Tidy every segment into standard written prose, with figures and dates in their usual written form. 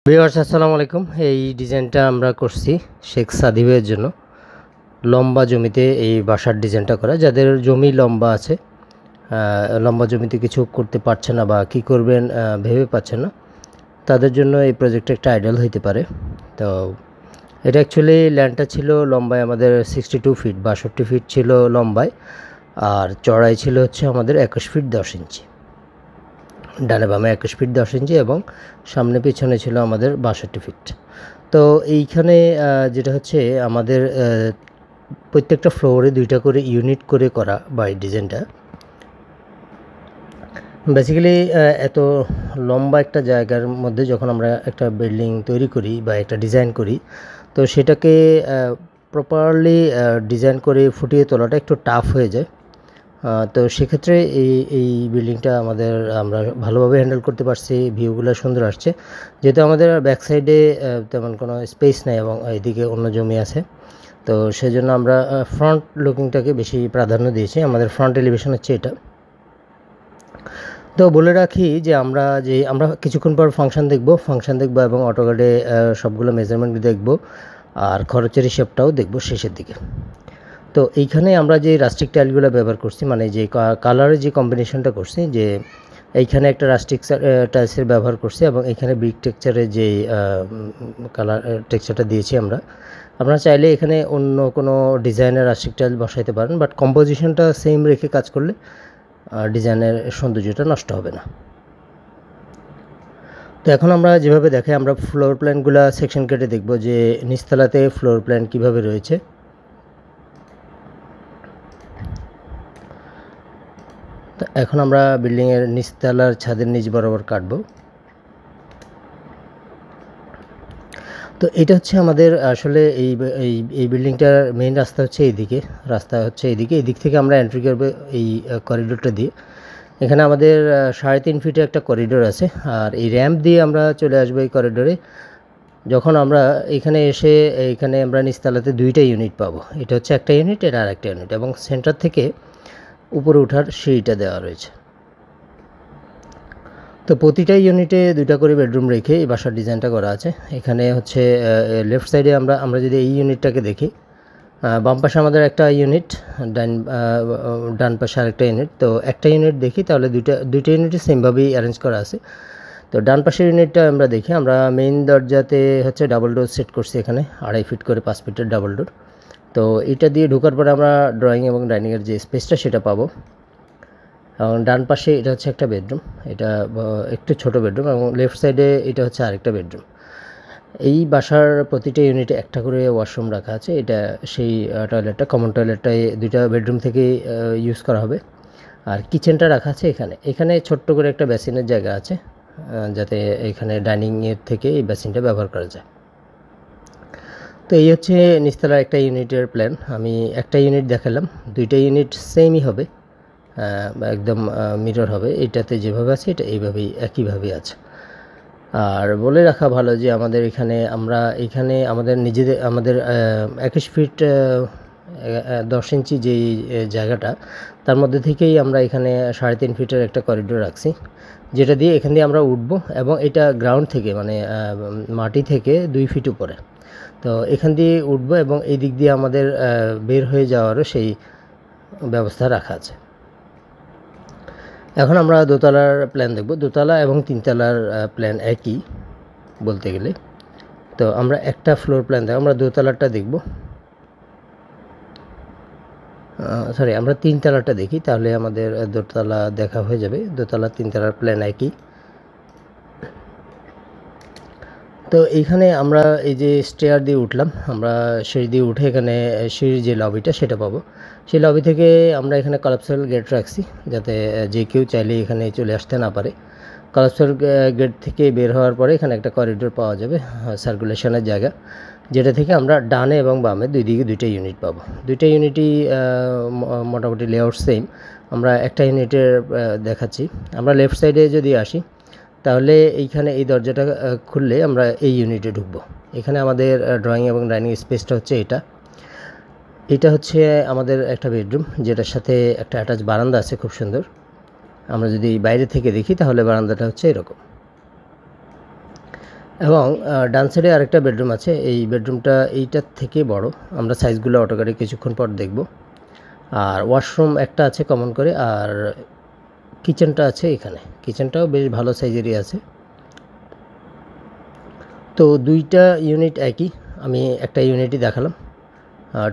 Viewers আসসালামু আলাইকুম। এই ডিজাইনটা আমরা করছি শেখ সাদি ভাইয়ের জন্য। লম্বা জমিতে এই বাসার ডিজাইনটা করা, যাদের জমি লম্বা আছে, লম্বা জমিতে কিছু করতে পারছে না বা কি করবেন ভেবে পাচ্ছেন না, তাদের জন্য এই প্রজেক্টটা একটা আইডিয়াল হইতে পারে। তো এটা অ্যাকচুয়ালি ল্যান্ডটা ছিল লম্বায় আমাদের 62 ফিট, 62 ফিট ছিল লম্বায়, আর চড়াই ছিল হচ্ছে আমাদের 21 ফিট 10 ইঞ্চি। ডানে বামে 21 ফিট 10 ইঞ্চি এবং সামনে পিছনে ছিল আমাদের 62 ফিট। তো এইখানে যেটা হচ্ছে আমাদের প্রত্যেকটা ফ্লোরে 2টা করে ইউনিট করে করা বা এই ডিজাইনটা বেসিক্যালি এত লম্বা একটা জায়গার মধ্যে যখন আমরা একটা বিল্ডিং তৈরি করি বা একটা ডিজাইন করি, তো সেটাকে প্রপারলি ডিজাইন করে ফুটিয়ে তোলাটা একটু টাফ হয়ে যায়। তো সেক্ষেত্রে এই বিল্ডিংটা আমরা ভালোভাবে হ্যান্ডেল করতে পারছি। ভিউগুলো সুন্দর আসছে, যেহেতু আমাদের ব্যাক সাইডে তেমন কোনো স্পেস নেই এবং এইদিকে অন্য জমি আছে। তো সেজন্য আমরা ফ্রন্ট লুকিংটাকে বেশি প্রাধান্য দিয়েছি। আমাদের ফ্রন্ট এলিভেশন হচ্ছে এটা। তো বলে রাখি যে আমরা কিছুক্ষণ পর ফাংশন দেখব এবং অটোক্যাডে সবগুলো মেজারমেন্ট দেখব, আর খরচের হিসাবটাও দেখব শেষের দিকে। তো এইখানে আমরা যে রাস্টিক টাইলগুলো ব্যবহার করছি, মানে যে কালারের যে কম্বিনেশনটা করছি, যে এইখানে একটা রাস্টিক টাইলসের ব্যবহার করছি এবং এইখানে ব্রিক টেক্সচারের যে কালার টেক্সচারটা দিয়েছি আপনারা চাইলে এখানে অন্য কোনো ডিজাইনের রাস্টিক টাইল বসাইতে পারেন, বাট কম্পোজিশনটা সেম রেখে কাজ করলে ডিজাইনের সৌন্দর্যটা নষ্ট হবে না। তো এখন আমরা যেভাবে দেখাই, আমরা ফ্লোর প্ল্যানগুলো সেকশন কেটে দেখব যে নিচতলাতে ফ্লোর প্ল্যান কীভাবে রয়েছে। তো এখন আমরা বিল্ডিংয়ের নিচতলার ছাদের নিচ বরাবর কাটব। তো এটা হচ্ছে আমাদের আসলে এই বিল্ডিংটার মেইন রাস্তা হচ্ছে এইদিকে, এদিক থেকে আমরা এন্ট্রি করবো এই করিডোরটা দিয়ে। এখানে আমাদের 3.5 ফিটের একটা করিডোর আছে, আর এই র্যাম্প দিয়ে আমরা চলে আসবো এই করিডোরে। যখন আমরা এখানে আমরা নিচতলাতে 2টা ইউনিট পাবো। এটা হচ্ছে একটা ইউনিট, এটা আর একটা ইউনিট, এবং সেন্টার থেকে উপরে ওঠার সিঁড়িটা দেওয়া রয়েছে। তো প্রতিটা ইউনিটে 2টা করে বেডরুম রেখে এই বাসার ডিজাইনটা করা আছে। এখানে হচ্ছে লেফট সাইডে আমরা যদি এই ইউনিটটাকে দেখি, বাম পাশে আমাদের একটা ইউনিট, ডান পাশে আরেকটা ইউনিট। তো একটা ইউনিট দেখি, তাহলে দুইটা ইউনিটই সেমভাবেই অ্যারেঞ্জ করা আছে। তো ডান পাশের ইউনিটটা আমরা দেখি, আমরা মেইন দরজাতে হচ্ছে ডাবল ডোর সেট করছি, এখানে 2.5 ফিট করে 5 ফিটের ডাবল ডোর। তো এটা দিয়ে ঢোকার পরে আমরা ড্রয়িং এবং ডাইনিংয়ের যে স্পেসটা সেটা পাবো। এবং ডান পাশে এটা হচ্ছে একটা বেডরুম, এটা একটু ছোট বেডরুম, এবং লেফট সাইডে এটা হচ্ছে আরেকটা বেডরুম। এই বাসার প্রতিটা ইউনিটে একটা করে ওয়াশরুম রাখা আছে। এটা সেই টয়লেটটা, কমন টয়লেটটাই 2টা বেডরুম থেকে ইউজ করা হবে। আর কিচেনটা রাখা আছে এখানে ছোট্ট করে একটা বেসিনের জায়গা আছে, যাতে এখানে ডাইনিংয়ের থেকে এই বেসিনটা ব্যবহার করা যায়। তো এই হচ্ছে নিচতলার একটা ইউনিটের প্ল্যান। আমি একটা ইউনিট দেখালাম, 2টা ইউনিট সেমই হবে, একদম মিরর হবে। এটাতে যেভাবে আছে এটা এইভাবেই একইভাবেই আছে। আর বলে রাখা ভালো যে আমাদের এখানে আমাদের 21 ফিট 10 ইঞ্চি যেই জায়গাটা, তার মধ্যে থেকেই আমরা এখানে 3.5 ফিটের একটা করিডোর রাখছি, যেটা দিয়ে এখান দিয়ে আমরা উঠবো, এবং এটা গ্রাউন্ড থেকে মানে মাটি থেকে 2 ফিট উপরে। তো এখান দিয়ে উঠবো এবং এই দিক দিয়ে আমাদের বের হয়ে যাওয়ারও সেই ব্যবস্থা রাখা আছে। এখন আমরা দোতলার প্ল্যান দেখব। দোতলা এবং 3তলার প্ল্যান একই বলতে গেলে। তো আমরা একটা ফ্লোর প্ল্যান দেখব, আমরা দোতলারটা দেখব, আমরা 3তলাটা দেখি, তাহলে আমাদের দোতলা দেখা হয়ে যাবে। দোতলা 3তলার প্ল্যান একই। তো এইখানে আমরা এই যে স্টেয়ার দিয়ে উঠলাম, আমরা সিঁড়ি দিয়ে উঠে এখানে সিঁড়ির যে লবিটা সেটা পাবো। সেই লবি থেকে আমরা এখানে কলাপসাল গেট রাখছি, যাতে যে কেউ চাইলে এখানে চলে আসতে না পারে। কলাপসাল গেট থেকে বের হওয়ার পরে এখানে একটা করিডোর পাওয়া যাবে, সার্কুলেশনের জায়গা, যেটা থেকে আমরা ডানে এবং বামে 2 দিকে 2টা ইউনিট পাবো। 2টা ইউনিটই মোটামুটি লেআউট সেম। আমরা একটা ইউনিটের দেখাচ্ছি। আমরা লেফট সাইডে যদি আসি, তাহলে এইখানে এই দরজাটা খুললে আমরা এই ইউনিটে ঢুকবো। এখানে আমাদের ড্রয়িং এবং ডাইনিং স্পেসটা হচ্ছে এটা হচ্ছে আমাদের একটা বেডরুম, যেটার সাথে একটা অ্যাটাচ বারান্দা আছে, খুব সুন্দর। আমরা যদি বাইরে থেকে দেখি তাহলে বারান্দাটা হচ্ছে এরকম। এবং ডান সাইডে আরেকটা বেডরুম আছে। এই বেডরুমটা এইটার থেকে বড়। আমরা সাইজগুলো অটোক্যাডে কিছুক্ষণ পর দেখব। আর ওয়াশরুম একটা আছে কমন করে, আর কিচেনটা আছে এখানে। কিচেনটাও বেশ ভালো সাইজেরই আছে। তো দুইটা ইউনিট একই, আমি একটা ইউনিটই দেখালাম।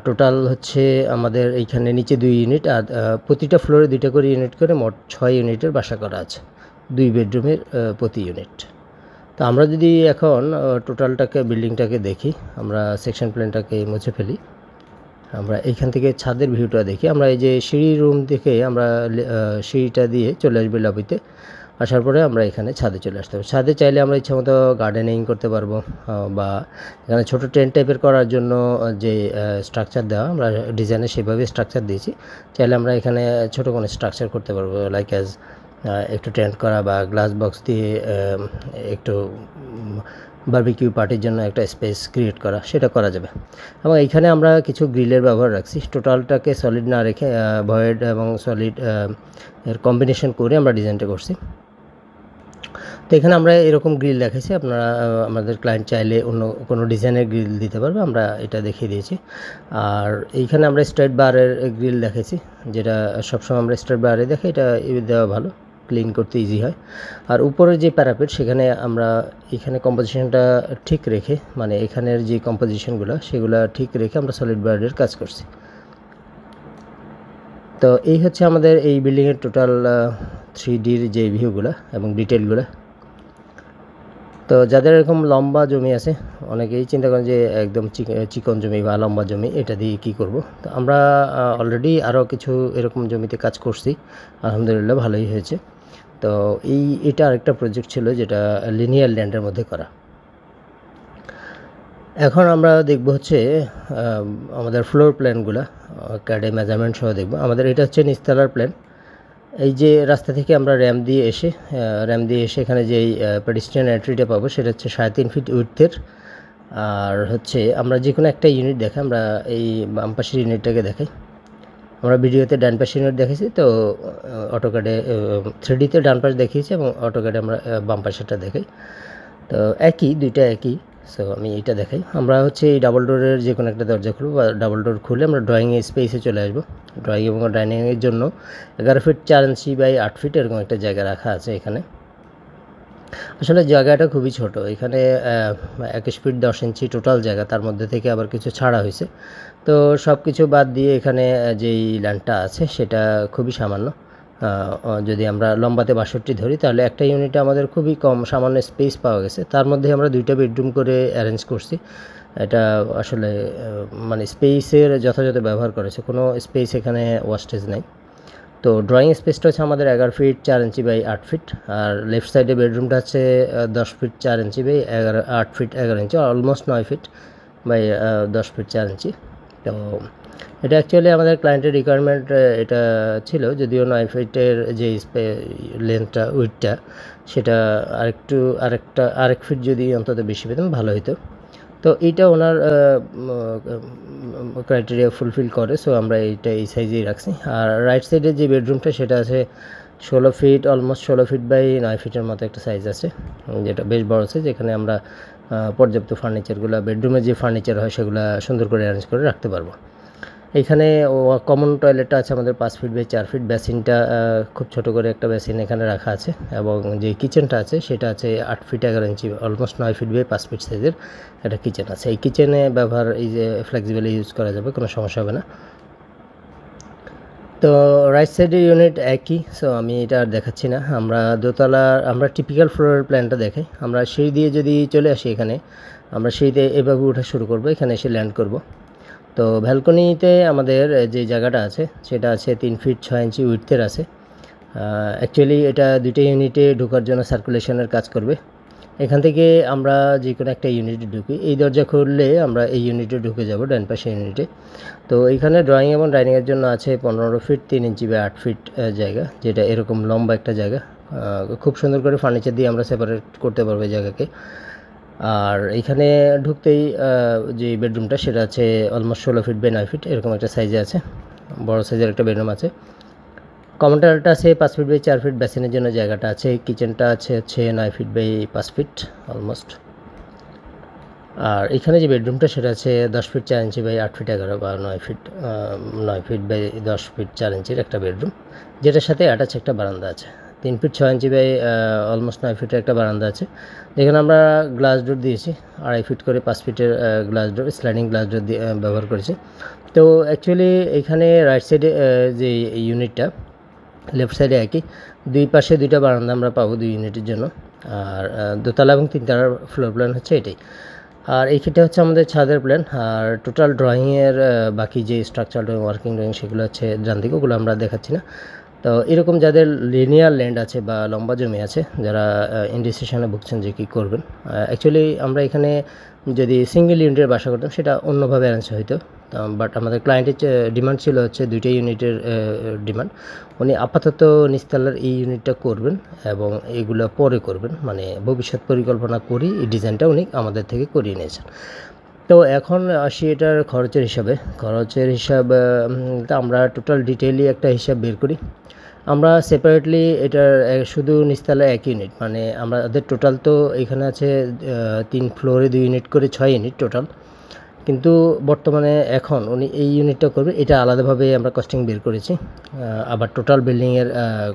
টোটাল হচ্ছে আমাদের এইখানে নিচে 2 ইউনিট, আর প্রতিটা ফ্লোরে 2টা করে ইউনিট করে মোট 6 ইউনিটের বাসা করা আছে, 2 বেডরুমের প্রতি ইউনিট। তো আমরা যদি এখন টোটালটাকে বিল্ডিংটাকে দেখি, আমরা সেকশন প্ল্যানটাকে মুছে ফেলি। আমরা এইখান থেকে ছাদের ভিউটা দেখি। আমরা এই যে সিঁড়ি রুম থেকে আমরা সিঁড়িটা দিয়ে চলে আসবো লবিতে। আসার পরে আমরা এখানে ছাদে চলে আসতে পারবো। ছাদে চাইলে আমরা ইচ্ছা মতো গার্ডেনিং করতে পারবো, বা এখানে ছোটো টেন্ট টাইপের করার জন্য যে স্ট্রাকচার দেওয়া, আমরা ডিজাইনে সেভাবে স্ট্রাকচার দিয়েছি। চাইলে আমরা এখানে ছোটো কোনো স্ট্রাকচার করতে পারবো, লাইক অ্যাজ একটু টেন্ট করা বা গ্লাস বক্স দিয়ে একটু বারবিকিউ পার্টির জন্য একটা স্পেস ক্রিয়েট করা, সেটা করা যাবে। এবং এইখানে আমরা কিছু গ্রিলের ব্যবহার রাখছি, টোটালটাকে সলিড না রেখে ভয়েড এবং সলিড এর কম্বিনেশন করে আমরা ডিজাইনটা করছি। তো এখানে আমরা এরকম গ্রিল দেখাইছি, আপনারা আমাদের ক্লায়েন্ট চাইলে অন্য কোনো ডিজাইনের গ্রিল দিতে পারবে, আমরা এটা দেখিয়ে দিয়েছি। আর এইখানে আমরা স্ট্রেট বারের গ্রিল দেখাইছি, যেটা সবসময় আমরা স্ট্রেট বারে দেখাই, এটা দেওয়া ভালো, ক্লিন করতে ইজি হয়। আর উপরের যে প্যারাপেট, সেখানে আমরা এখানে কম্পোজিশনটা ঠিক রেখে, মানে এখানের যে কম্পোজিশনগুলো সেগুলো ঠিক রেখে আমরা সলিড বারের কাজ করছি। তো এই হচ্ছে আমাদের এই বিল্ডিংয়ের টোটাল 3Dর যে ভিউগুলো এবং ডিটেলগুলো। তো যাদের এরকম লম্বা জমি আছে, অনেকেই চিন্তা করেন যে একদম চিকন জমি বা লম্বা জমি, এটা দিয়ে কী করব। তো আমরা অলরেডি আরও কিছু এরকম জমিতে কাজ করছি, আলহামদুলিল্লাহ ভালোই হয়েছে। তো এটা আরেকটা প্রজেক্ট ছিল যেটা লিনিয়ার ল্যান্ডের মধ্যে করা। এখন আমরা দেখব হচ্ছে আমাদের ফ্লোর প্ল্যানগুলো, ক্যাডে মেজারমেন্ট সহ দেখব। আমাদের এটা হচ্ছে নিচতলার প্ল্যান। এই যে রাস্তা থেকে আমরা র্যাম্প দিয়ে এসে এখানে যেই পেডিস্ট্রিয়ান এন্ট্রিটা পাবো, সেটা হচ্ছে 3.5 ফিট উইডথের। আর হচ্ছে আমরা যে কোনো একটা ইউনিট দেখাই, আমরা এই বাম পাশের ইউনিটটাকে দেখাই। আমরা ভিডিওতে ডান পাশের ইউনিট দেখেছি, তো অটোক্যাডে 3Dতে ডান পাশ দেখিয়েছি এবং অটোক্যাডে আমরা বাম পাশেরটা দেখাই। তো দুইটা একই। সো আমি এটা দেখাই। আমরা হচ্ছে এই ডাবল ডোরের যে কোনো একটা দরজা খুলব, বা ডাবল ডোর খুলে আমরা ড্রয়িং স্পেসে চলে আসবো। ড্রয়িং এবং ডাইনিংয়ের জন্য 11 ফিট 4 ইঞ্চি বাই 8 ফিট এরকম একটা জায়গা রাখা আছে এখানে। আসলে জায়গাটা খুবই ছোট, এখানে 21 ফিট 10 ইঞ্চি টোটাল জায়গা, তার মধ্যে থেকে আবার কিছু ছাড়া হয়েছে। তো সব কিছু বাদ দিয়ে এখানে যেই ল্যান্ডটা আছে সেটা খুবই সামান্য। যদি আমরা লম্বাতে 62 ধরি, তাহলে একটা ইউনিটে আমাদের খুবই কম সামান্য স্পেস পাওয়া গেছে। তার মধ্যে আমরা 2টা বেডরুম করে অ্যারেঞ্জ করছি। এটা আসলে মানে স্পেসের যথাযথ ব্যবহার করেছে, কোনো স্পেস এখানে ওয়াস্টেজ নেই। তো ড্রয়িং স্পেসটা হচ্ছে আমাদের 11 ফিট 4 ইঞ্চি বাই 8 ফিট, আর লেফট সাইডে বেডরুমটা হচ্ছে 10 feet 4 inch by 8 feet 11 inch, almost 9 feet by 10 feet 4 inch. তো এটা অ্যাকচুয়ালি আমাদের ক্লায়েন্টের রিকোয়ারমেন্ট এটা ছিল, যদিও 9 ফিটের যে লেন্থটা উইডথটা, সেটা আরেক ফিট যদি অন্তত বেশি পেতাম ভালো হতো। তো এইটা ওনার ক্রাইটেরিয়া ফুলফিল করে, সো আমরা এই সাইজেই রাখছি। আর রাইট সাইডের যে বেডরুমটা, সেটা আছে 16 ফিট, অলমোস্ট 16 ফিট বাই 9 ফিটের মতো একটা সাইজ আছে, যেটা বেশ বড় সাইজ। যেখানে আমরা পর্যাপ্ত ফার্নিচারগুলো, বেডরুমে যে ফার্নিচার হয় সেগুলো সুন্দর করে অ্যারেঞ্জ করে রাখতে পারবো। এইখানে কমন টয়লেটটা আছে আমাদের 5 ফিট বাই 4 ফিট। বেসিনটা খুব ছোট করে একটা বেসিন এখানে রাখা আছে, এবং যে কিচেনটা আছে সেটা আছে 8 feet 11 inch, almost 9 feet by 5 feet সাইজের একটা কিচেন আছে। এই কিচেনে ব্যবহার এই যে ফ্লেক্সিবলি ইউজ করা যাবে, কোনো সমস্যা হবে না। তো রাইট সাইডের ইউনিট একই, সো আমি এটা আর দেখাচ্ছি না। আমরা টিপিক্যাল ফ্লোরের প্ল্যানটা দেখাই। আমরা সিঁড়ি দিয়ে যদি চলে আসি, এখানে আমরা সিঁড়িতে এভাবে ওঠা শুরু করব, এখানে এসে ল্যান্ড করব। তো ব্যালকনিতে আমাদের যে জায়গাটা আছে সেটা আছে 3 ফিট 6 ইঞ্চি উইডথের আছে। অ্যাকচুয়ালি এটা 2টা ইউনিটে ঢোকার জন্য সার্কুলেশনের কাজ করবে। এখান থেকে আমরা যে কোনো একটা ইউনিটে ঢুকি, এই দরজা খুললে আমরা এই ইউনিটে ঢুকে যাব, ডান পাশে ইউনিটে। তো এইখানে ড্রয়িং এবং ডাইনিংয়ের জন্য আছে 15 ফিট 3 ইঞ্চি বা 8 ফিট জায়গা, যেটা এরকম লম্বা একটা জায়গা। খুব সুন্দর করে ফার্নিচার দিয়ে আমরা সেপারেট করতে পারবো এই জায়গাকে। আর এইখানে ঢুকতেই যে বেডরুমটা, সেটা আছে অলমোস্ট 16 ফিট বাই 9 ফিট এরকম একটা সাইজে আছে, বড় সাইজের একটা বেডরুম আছে। কমন টয়লেটটা আছে 5 ফিট বাই 4 ফিট, বেসিনের জন্য জায়গাটা আছে। কিচেনটা আছে 9 ফিট বাই 5 ফিট অলমোস্ট। আর এখানে যে বেডরুমটা সেটা হচ্ছে 10 ফিট 4 ইঞ্চি বাই 8 ফিট 11 বা 9 ফিট 9 ফিট বাই 10 ফিট 4 ইঞ্চির একটা বেডরুম, যেটার সাথে অ্যাটাচ একটা বারান্দা আছে। 3 ফিট 6 ইঞ্চি বাই অলমোস্ট 9 ফিটের একটা বারান্দা আছে, যেখানে আমরা গ্লাস ডোর দিয়েছি 2.5 ফিট করে 5 ফিটের glass door, sliding glass door দিয়ে ব্যবহার করেছি। তো অ্যাকচুয়ালি এখানে রাইট সাইডে যে ইউনিটটা, লেফট সাইডে একই, দুই পাশে দুইটা বারান্দা আমরা পাবো 2 ইউনিটের জন্য। আর দোতলা এবং তিনতলার ফ্লোর প্ল্যান হচ্ছে এটাই। আর এইটা হচ্ছে আমাদের ছাদের প্ল্যান। আর টোটাল ড্রয়িংয়ের বাকি যে স্ট্রাকচার ড্রয়িং, ওয়ার্কিং ড্রয়িং, সেগুলো হচ্ছে ডান দিকে, ওগুলো আমরা দেখাচ্ছি না। তো এরকম যাদের লিনিয়ার ল্যান্ড আছে বা লম্বা জমি আছে, যারা ইনডিসিশনে ভুগছেন যে কী করবেন, অ্যাকচুয়ালি আমরা এখানে যদি সিঙ্গেল ইউনিটের বাসা করতাম সেটা অন্যভাবে অ্যারেঞ্জ হইতো। বাট আমাদের ক্লায়েন্টের ডিমান্ড ছিল হচ্ছে 2টা ইউনিটের ডিমান্ড। উনি আপাতত নিচতলার এই ইউনিটটা করবেন এবং এইগুলো পরে করবেন, মানে ভবিষ্যৎ পরিকল্পনা করি এই ডিজাইনটা উনি আমাদের থেকে করিয়ে নিয়েছেন। তো এখন আসি এটার খরচের হিসাবে। খরচের হিসাব আমরা টোটাল ডিটেইলি একটা হিসাব বের করি। আমরা সেপারেটলি এটার শুধু নিচতলা 1 ইউনিট, মানে আমাদের টোটাল তো এখানে আছে 3 ফ্লোরে 2 ইউনিট করে 6 ইউনিট টোটাল। কিন্তু বর্তমানে এখন উনি এই ইউনিটটা করবে, এটা আলাদাভাবে আমরা কস্টিং বের করেছি। আবার টোটাল বিল্ডিংয়ের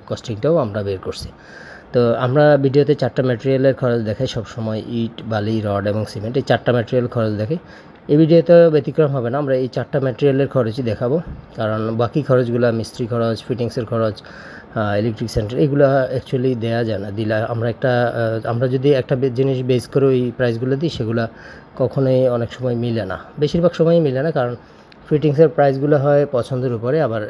কস্টিংটাও আমরা বের করছি। তো আমরা ভিডিওতে 4টা ম্যাটেরিয়ালের খরচ দেখাই সবসময়, ইট, বালি, রড এবং সিমেন্ট, এই 4টা ম্যাটেরিয়াল খরচ দেখাই। এই ভিডিওতে ব্যতিক্রম হবে না, আমরা এই 4টা ম্যাটেরিয়ালের খরচই দেখাবো। কারণ বাকি খরচগুলো, মিস্ত্রি খরচ, ফিটিংসের খরচ, ইলেকট্রিক সেন্টার, এগুলো অ্যাকচুয়ালি দেওয়া যায় না। দিলে আমরা যদি একটা জিনিস বেস করে ওই প্রাইসগুলো দিই, সেগুলো কখনোই অনেক সময় মিলে না, বেশিরভাগ সময়ই মিলে না। কারণ ফিটিংসের প্রাইসগুলো হয় পছন্দের উপরে, আবার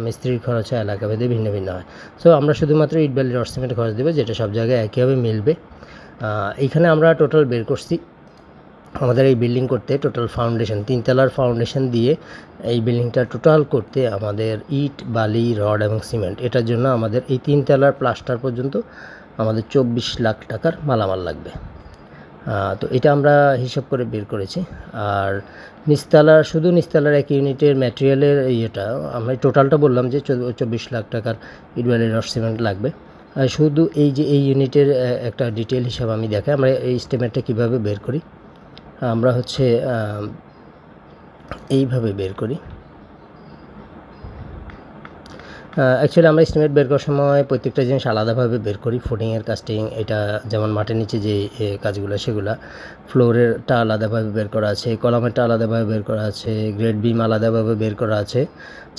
মিস্ত্রির খরচ হয় এলাকাভেদে ভিন্ন ভিন্ন হয়। সো আমরা শুধুমাত্র ইট, বালি, রড, সিমেন্ট খরচ দেবো, যেটা সব জায়গায় একইভাবে মিলবে। এইখানে আমরা টোটাল বের করছি আমাদের এই বিল্ডিং করতে টোটাল ফাউন্ডেশন, 3 তলার ফাউন্ডেশন দিয়ে এই বিল্ডিংটা টোটাল করতে আমাদের ইট, বালি, রড এবং সিমেন্ট, এটার জন্য আমাদের এই 3 তলার প্লাস্টার পর্যন্ত আমাদের 24 লাখ টাকার মালামাল লাগবে। তো এটা আমরা হিসাব করে বের করেছি। আর শুধু নিচতলার 1 ইউনিটের ম্যাটেরিয়ালের ইয়েটা আমরা টোটালটা বললাম যে 24 লাখ টাকার ইট, বালি, রড, সিমেন্ট লাগবে। শুধু এই যে এই ইউনিটের একটা ডিটেল হিসাব আমি দেখাই, আমরা এই এস্টিমেটটা কীভাবে বের করি। আমরা হচ্ছে এইভাবে বের করি। অ্যাকচুয়ালি আমরা এস্টিমেট বের করার সময় প্রত্যেকটা জিনিস আলাদাভাবে বের করি। ফুটিংয়ের কাস্টিং, এটা যেমন মাটির নিচে যে কাজগুলো সেগুলা, ফ্লোরেরটা আলাদাভাবে বের করা আছে, কলামেরটা আলাদাভাবে বের করা আছে, গ্রেড বিম আলাদাভাবে বের করা আছে,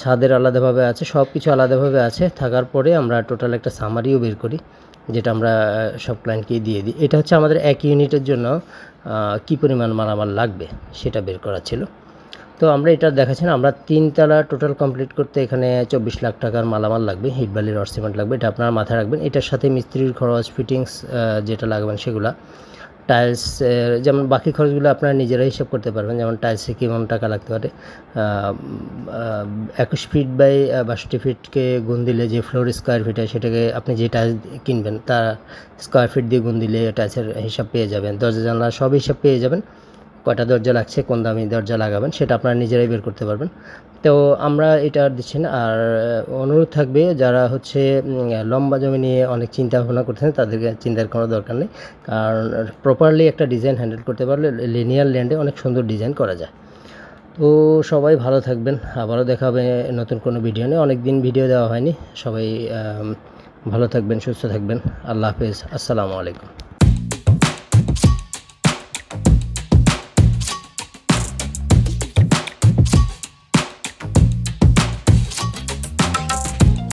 ছাদের আলাদাভাবে আছে, সব কিছু আলাদাভাবে আছে। থাকার পরে আমরা টোটাল একটা সামারিও বের করি, যেটা আমরা সব ক্লায়েন্টকেই দিয়ে দিই। এটা হচ্ছে আমাদের 1 ইউনিটের জন্য কী পরিমাণ মালামাল লাগবে সেটা বের করা ছিল। তো আমরা এটা দেখাচ্ছি না, আমরা 3 তলা টোটাল কমপ্লিট করতে এখানে 24 লাখ টাকার মালামাল লাগবে, ইট, বালি, রড, সিমেন্ট লাগবে, এটা আপনারা মাথায় রাখবেন। এটার সাথে মিস্ত্রির খরচ, ফিটিংস যেটা লাগবেন সেগুলা, টাইলস, যেমন বাকি খরচগুলো আপনারা নিজেরাই হিসাব করতে পারবেন। যেমন টাইলসে কেমন টাকা লাগতে পারে, 21 ফিট বাই 62 ফিটকে গুণ দিলে যে ফ্লোর স্কোয়ার ফিট হয়, সেটাকে আপনি যে টাইলস কিনবেন তার স্কোয়ার ফিট দিয়ে গুণ দিলে টাইলসের হিসাব পেয়ে যাবেন। দরজা জানলা সব হিসাব পেয়ে যাবেন, কয়টা দরজা লাগছে, কোন দামি দরজা লাগাবেন, সেটা আপনারা নিজেরাই বের করতে পারবেন। তো আমরা এটা আর দিচ্ছি না। আর অনুরোধ থাকবে, যারা হচ্ছে লম্বা জমি নিয়ে অনেক চিন্তা ভাবনা করতেছেন, তাদেরকে চিন্তার কোনো দরকার নেই। কারণ প্রপারলি একটা ডিজাইন হ্যান্ডেল করতে পারলে লিনিয়ার ল্যান্ডে অনেক সুন্দর ডিজাইন করা যায়। তো সবাই ভালো থাকবেন, আবারও দেখা হবে নতুন কোনো ভিডিও নিয়ে। অনেক দিন ভিডিও দেওয়া হয়নি। সবাই ভালো থাকবেন, সুস্থ থাকবেন। আল্লাহ হাফেজ, আসসালামু আলাইকুম।